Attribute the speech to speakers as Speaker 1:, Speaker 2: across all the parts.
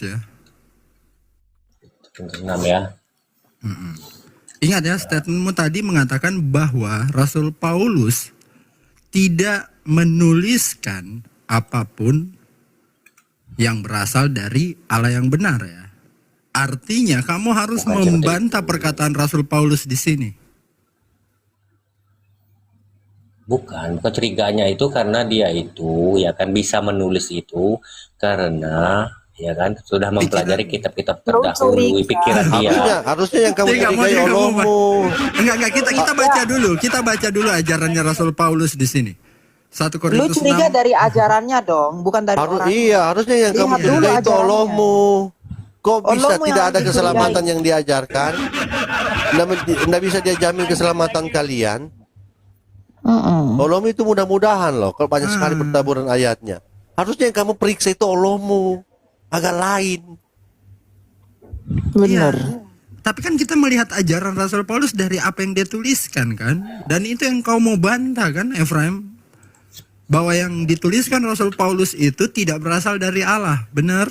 Speaker 1: ya.
Speaker 2: 6 ya.
Speaker 1: Ingat ya, statementmu tadi mengatakan bahwa Rasul Paulus tidak menuliskan apapun yang berasal dari Allah yang benar ya. Artinya kamu harus
Speaker 2: Bukan seperti
Speaker 1: membantah perkataan Rasul Paulus di sini.
Speaker 2: Bukan curiganya itu karena dia itu ya kan bisa menulis itu karena ya kan sudah mempelajari kitab-kitab terdahulu pikiran dia.
Speaker 3: Harusnya yang kamu
Speaker 1: Saya nggak mau
Speaker 3: curigai
Speaker 1: jadi kamu,
Speaker 3: Allahmu.
Speaker 1: Enggak, kita baca dulu. Kita baca dulu ajarannya Rasul Paulus di sini. 1
Speaker 4: Lu
Speaker 1: Korintus
Speaker 4: curiga
Speaker 1: 6.
Speaker 4: dari ajarannya dong, bukan dari orang.
Speaker 3: Iya, harusnya yang kamu
Speaker 4: Lihat dulu
Speaker 3: curigai itu
Speaker 4: ajarannya.
Speaker 3: Allahmu. Kok bisa
Speaker 4: Allahmu yang
Speaker 3: tidak ada
Speaker 4: harus
Speaker 3: keselamatan
Speaker 4: dicurigai.
Speaker 3: yang diajarkan? Nggak bisa dia jamin keselamatan kalian. Allahmu itu mudah-mudahan loh. Kalau banyak sekali pertaburan ayatnya. Harusnya yang kamu periksa itu Allahmu. Agak lain.
Speaker 4: Benar.
Speaker 1: Iya. Tapi kan kita melihat ajaran Rasul Paulus dari apa yang dia tuliskan kan. Dan itu yang kau mau bantah kan, Efraim? Bahwa yang dituliskan Rasul Paulus itu tidak berasal dari Allah, benar?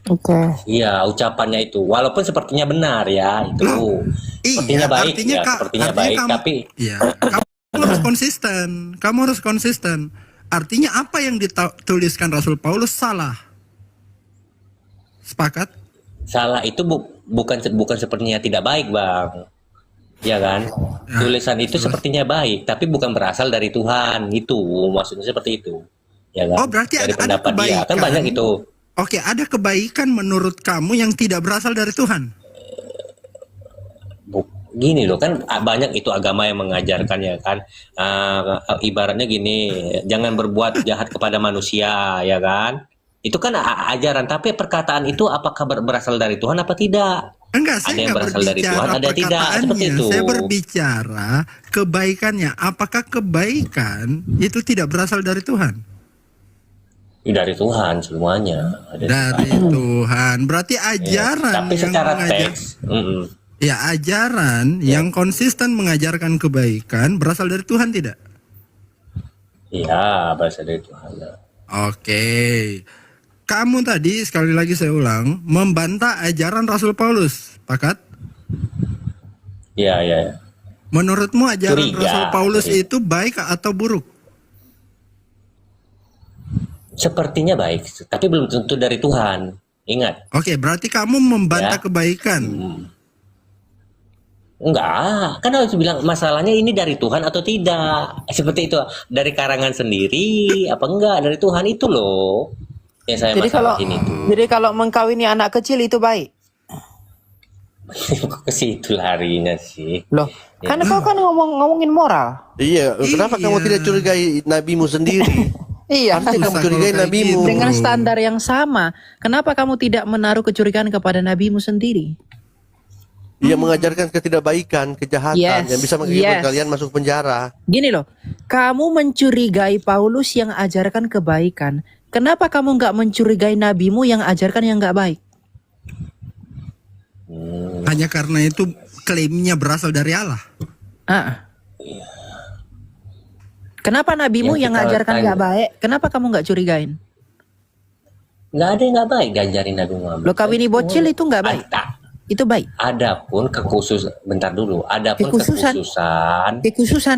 Speaker 4: Oke.
Speaker 2: Iya, ucapannya itu walaupun sepertinya benar ya itu. Sepertinya
Speaker 1: Iya,
Speaker 2: baik
Speaker 1: artinya
Speaker 2: ya,
Speaker 1: Kak,
Speaker 2: sepertinya
Speaker 1: artinya
Speaker 2: baik
Speaker 1: kamu,
Speaker 2: tapi
Speaker 1: iya, kamu harus konsisten. Kamu harus konsisten. Artinya apa yang dituliskan Rasul Paulus salah. Sepakat?
Speaker 2: salah itu bukan sepertinya tidak baik, Bang. Ya kan?
Speaker 1: Ya,
Speaker 2: Tulisan itu
Speaker 1: jelas.
Speaker 2: sepertinya baik, tapi bukan berasal dari Tuhan. Itu maksudnya seperti itu. Ya kan?
Speaker 1: Oh, berarti
Speaker 2: dari
Speaker 1: ada
Speaker 2: pendapat dia kan
Speaker 1: kebaikan.
Speaker 2: banyak itu.
Speaker 1: Oke, ada kebaikan menurut kamu yang tidak berasal dari Tuhan.
Speaker 2: Gini loh kan banyak itu agama yang mengajarkannya kan ibaratnya gini, jangan berbuat jahat kepada manusia ya kan, itu kan ajaran, tapi perkataan itu apakah berasal dari Tuhan apa tidak?
Speaker 1: Enggak,
Speaker 2: Ada
Speaker 1: saya
Speaker 2: yang
Speaker 1: enggak
Speaker 2: berasal dari
Speaker 1: berbicara
Speaker 2: Tuhan, ada tidak, seperti
Speaker 1: perkataannya.
Speaker 2: itu.
Speaker 1: Saya berbicara kebaikannya. Apakah kebaikan itu tidak berasal dari Tuhan?
Speaker 2: Dari Tuhan semuanya
Speaker 1: Dari Tuhan. Berarti ajaran
Speaker 2: tapi
Speaker 1: yang
Speaker 2: secara
Speaker 1: mengajar,
Speaker 2: teks
Speaker 1: ya ajaran yang konsisten mengajarkan kebaikan berasal dari Tuhan tidak?
Speaker 2: iya berasal dari Tuhan.
Speaker 1: Oke. Kamu tadi sekali lagi saya ulang membantah ajaran Rasul Paulus. Sepakat?
Speaker 2: Iya.
Speaker 1: Menurutmu ajaran
Speaker 2: Curiga,
Speaker 1: Rasul Paulus
Speaker 2: curiga.
Speaker 1: itu baik atau buruk?
Speaker 2: Sepertinya baik, tapi belum tentu dari Tuhan. Ingat.
Speaker 1: Oke, berarti kamu membantah
Speaker 2: Ya.
Speaker 1: kebaikan.
Speaker 2: Enggak, kan harus bilang masalahnya ini dari Tuhan atau tidak. Seperti itu, dari karangan sendiri apa enggak dari Tuhan itu loh. Yang saya masalahin itu.
Speaker 4: Jadi kalau mengkawini anak kecil itu baik.
Speaker 2: Kok ke situ larinya sih.
Speaker 4: Loh, kan kau kan ngomongin moral.
Speaker 3: Iya, kenapa
Speaker 1: Iya.
Speaker 3: kamu tidak curigai nabimu sendiri?
Speaker 4: Iya.
Speaker 3: Harusnya kamu
Speaker 1: Susah
Speaker 3: curigai
Speaker 1: kalau kayak
Speaker 3: nabimu.
Speaker 1: gitu.
Speaker 5: Dengan standar yang sama, kenapa kamu tidak menaruh kecurigaan kepada nabimu sendiri?
Speaker 3: Dia mengajarkan ketidakbaikan, kejahatan
Speaker 5: Yes,
Speaker 3: yang bisa mengakibatkan
Speaker 5: yes.
Speaker 3: kalian masuk penjara.
Speaker 5: Gini loh, kamu mencurigai Paulus yang ajarkan kebaikan. Kenapa kamu nggak mencurigai nabimu yang ajarkan yang nggak baik?
Speaker 1: Hanya karena itu klaimnya berasal dari Allah.
Speaker 5: Ah. Kenapa nabimu
Speaker 2: Yang
Speaker 5: yang
Speaker 2: kita
Speaker 5: ajarkan
Speaker 2: tanya.
Speaker 5: nggak baik? Kenapa kamu nggak curigain?
Speaker 2: Nggak ada yang nggak baik diajarin Nabi Muhammad.
Speaker 5: Lo kawini bocil itu nggak baik? Itu baik.
Speaker 2: Adapun bentar dulu. Adapun
Speaker 5: Kekhususan.
Speaker 2: kekhususan.
Speaker 5: Kekhususan.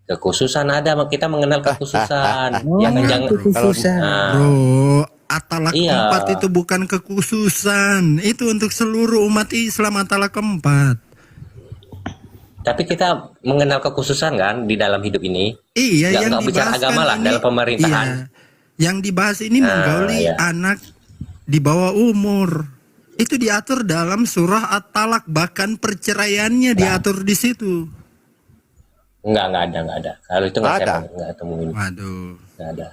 Speaker 2: Kekhususan ada, kita mengenal kekhususan. Jangan
Speaker 5: Kekhususan.
Speaker 1: Bro, atalak
Speaker 2: Iya.
Speaker 1: 4 itu bukan kekhususan. Itu untuk seluruh umat Islam atalak 4.
Speaker 2: Tapi kita mengenal kekhususan kan di dalam hidup ini.
Speaker 1: Iya,
Speaker 2: Nggak-
Speaker 1: yang
Speaker 2: nggak bicara
Speaker 1: dibahas
Speaker 2: agama
Speaker 1: kan
Speaker 2: lah,
Speaker 1: ini,
Speaker 2: dalam pemerintahan.
Speaker 1: Iya, yang dibahas ini menggauli
Speaker 2: iya.
Speaker 1: anak di bawah umur. Itu diatur dalam surah At-Talak, bahkan perceraiannya diatur di situ.
Speaker 2: Nggak ada. Kalau itu nggak
Speaker 3: Ada.
Speaker 2: saya nggak temuin.
Speaker 1: Waduh.
Speaker 2: Nggak ada.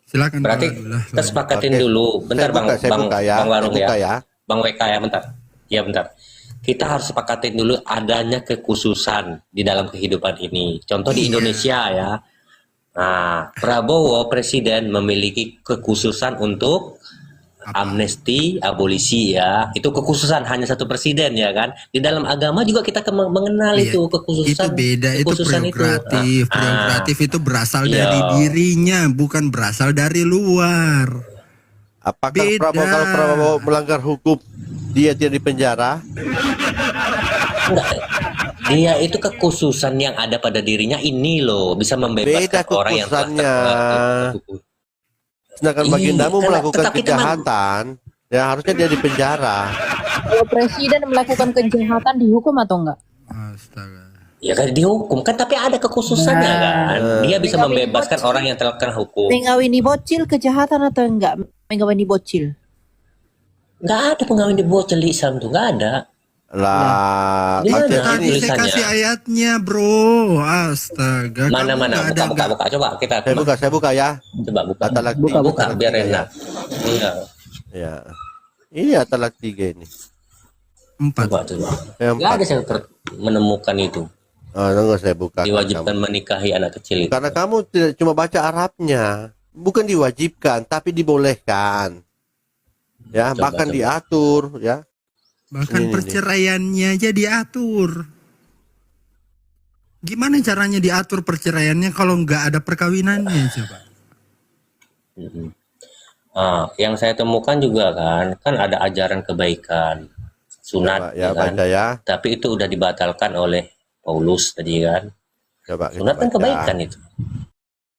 Speaker 1: Silakan
Speaker 2: Berarti
Speaker 1: Pak Abdullah.
Speaker 2: kita sepakatin
Speaker 3: Oke.
Speaker 2: dulu. Bentar
Speaker 3: Saya buka ya.
Speaker 2: Bang Warung
Speaker 3: Saya buka
Speaker 2: ya.
Speaker 3: ya.
Speaker 2: Bang WK ya, bentar. Ya bentar. Kita harus sepakatin dulu adanya kekhususan di dalam kehidupan ini. Contoh di
Speaker 1: Iya.
Speaker 2: Indonesia ya. Nah, Prabowo Presiden memiliki kekhususan untuk amnesti, abolisi ya. Itu kekhususan hanya satu presiden ya kan. Di dalam agama juga kita mengenal
Speaker 1: Iya,
Speaker 2: itu kekhususan.
Speaker 1: itu beda, itu
Speaker 2: kekhususan
Speaker 1: prerogatif.
Speaker 2: Itu.
Speaker 1: Prerogatif itu berasal
Speaker 2: Iya.
Speaker 1: dari dirinya, bukan berasal dari luar.
Speaker 3: Apakah
Speaker 1: Beda.
Speaker 3: Prabowo, kalau Prabowo melanggar hukum dia tidak dipenjara?
Speaker 2: Enggak. Dia itu kekhususan yang ada pada dirinya ini loh, bisa membebaskan
Speaker 3: Beda
Speaker 2: orang yang telah
Speaker 3: kekhususannya. Sedangkan
Speaker 2: Iya,
Speaker 3: bagindamu
Speaker 2: karena-
Speaker 3: melakukan
Speaker 2: tetapi teman-
Speaker 3: kejahatan, ya harusnya dia dipenjara.
Speaker 5: Kalau presiden melakukan kejahatan dihukum atau enggak?
Speaker 1: Astaga.
Speaker 2: Ya kan dihukum kan, tapi ada kekhususannya
Speaker 5: Nah.
Speaker 2: kan. Dia bisa
Speaker 5: Mengawini
Speaker 2: membebaskan
Speaker 5: bocil.
Speaker 2: orang yang telah kena hukum.
Speaker 5: Mengawini bocil kejahatan atau enggak? Mengawini bocil.
Speaker 2: Nggak ada pengawin di bocil di Islam tuh, nggak ada.
Speaker 3: Lah,
Speaker 2: Gimana?
Speaker 3: maksudnya
Speaker 1: Tadi
Speaker 3: ini,
Speaker 1: saya
Speaker 2: tulisannya.
Speaker 1: kasih ayatnya, bro. Astaga.
Speaker 2: Mana
Speaker 1: Kamu nggak ada
Speaker 2: buka coba kita
Speaker 3: saya buka ya.
Speaker 2: coba buka
Speaker 3: Kata lagi.
Speaker 2: buka biar enak. Iya,
Speaker 3: Ya. Ini atalak 3 ini.
Speaker 1: 4.
Speaker 2: coba coba.
Speaker 3: Yang
Speaker 2: Nggak ada
Speaker 3: 4.
Speaker 2: saya menemukan itu.
Speaker 3: Oh, tunggu saya buka.
Speaker 2: Diwajibkan menikahi anak kecil itu.
Speaker 3: Karena kamu tidak cuma baca Arabnya, bukan diwajibkan, tapi dibolehkan. Ya,
Speaker 2: Coba,
Speaker 3: bahkan
Speaker 2: coba.
Speaker 3: diatur, ya.
Speaker 1: Bahkan
Speaker 3: Ini,
Speaker 1: perceraiannya aja diatur. Gimana caranya diatur perceraiannya kalau nggak ada perkawinannya coba?
Speaker 2: Mhm. Yang saya temukan juga kan ada ajaran kebaikan,
Speaker 3: Coba,
Speaker 2: sunat,
Speaker 3: ya,
Speaker 2: ya kan?
Speaker 3: baca ya.
Speaker 2: Tapi itu udah dibatalkan oleh Paulus tadi kan.
Speaker 3: Coba kita
Speaker 2: Sunat kan
Speaker 3: baca.
Speaker 2: kebaikan itu.